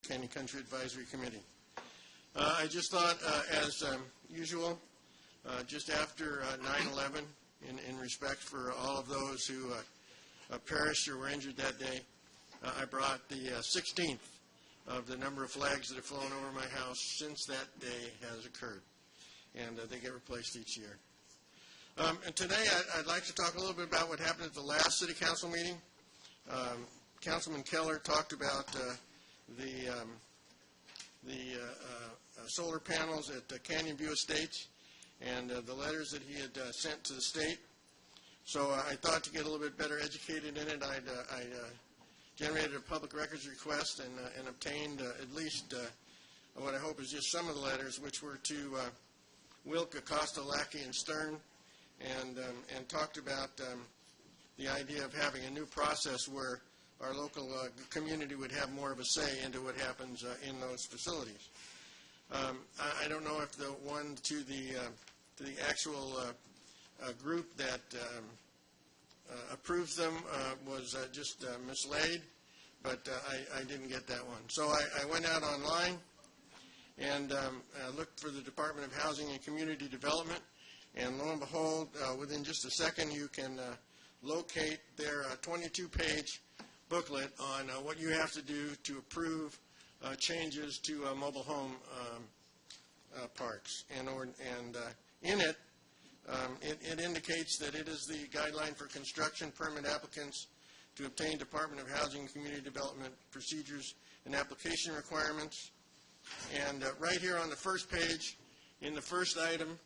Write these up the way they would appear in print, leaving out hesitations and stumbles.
Canyon Country Advisory Committee. I just thought, as usual, just after 9/11, in respect for all of those who perished or were injured that day, I brought the 16th of the number of flags that have flown over my house since that day has occurred, and they get replaced each year. And today I'd like to talk a little bit about what happened at the last City Council meeting. Councilman Keller talked about the solar panels at Canyon View Estates and the letters that he had sent to the state. So I thought to get a little bit better educated in it, I generated a public records request and obtained at least what I hope is just some of the letters, which were to Wilk, Acosta, Lackey, and Stern, and talked about the idea of having a new process where our local community would have more of a say into what happens in those facilities. I don't know if the one to the actual group that approves them was just mislaid, but I didn't get that one. So I went out online and looked for the Department of Housing and Community Development, and lo and behold, within just a second you can locate their 22-page booklet on what you have to do to approve changes to mobile home parks. And in it, it indicates that it is the guideline for construction permit applicants to obtain Department of Housing and Community Development procedures and application requirements. And right here on the first page, in the first item,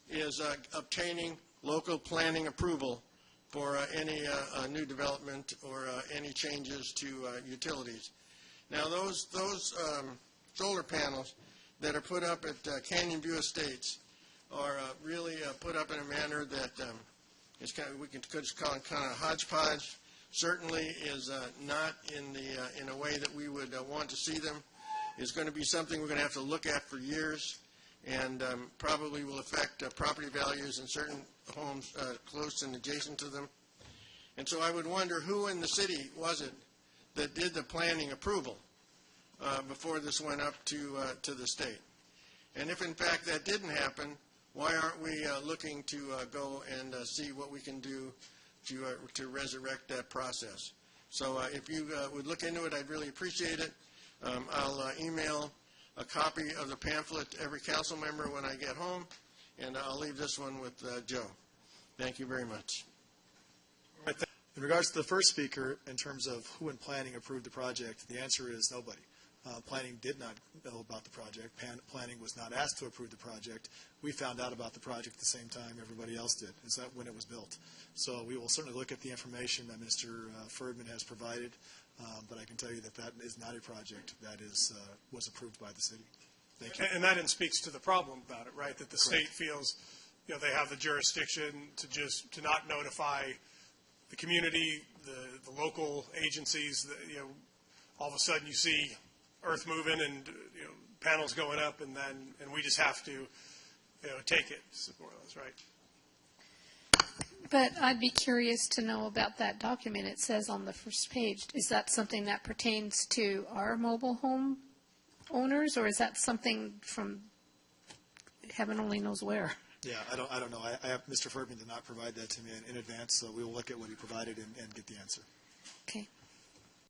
is obtaining local planning approval for any new development or any changes to utilities. Now those solar panels that are put up at Canyon View Estates are really put up in a manner that is we could call it kind of hodgepodge. Certainly is not in a way that we would want to see them. Is going to be something we're going to have to look at for years, and probably will affect property values in certain homes close and adjacent to them. And so I would wonder who in the city was it that did the planning approval before this went up to the state. And if in fact that didn't happen, why aren't we looking to go and see what we can do to resurrect that process? So if you would look into it, I'd really appreciate it. I'll email a copy of the pamphlet to every council member when I get home, and I'll leave this one with Joe. Thank you very much. In regards to the first speaker, in terms of who in planning approved the project, the answer is nobody. Planning did not know about the project. Planning was not asked to approve the project. We found out about the project at the same time everybody else did. Is that when it was built? So we will certainly look at the information that Mr. Ferdman has provided, but I can tell you that that is not a project that was approved by the city. Thank you. And that speaks to the problem about it, right? That the state feels, they have the jurisdiction to not notify the community, the local agencies. All of a sudden you see earth moving and panels going up, and we just have to take it. More or less, right? But I'd be curious to know about that document. It says on the first page, is that something that pertains to our mobile home owners, or is that something from heaven only knows where? Yeah, I don't know. Mr. Ferdman did not provide that to me in advance, so we will look at what he provided and get the answer.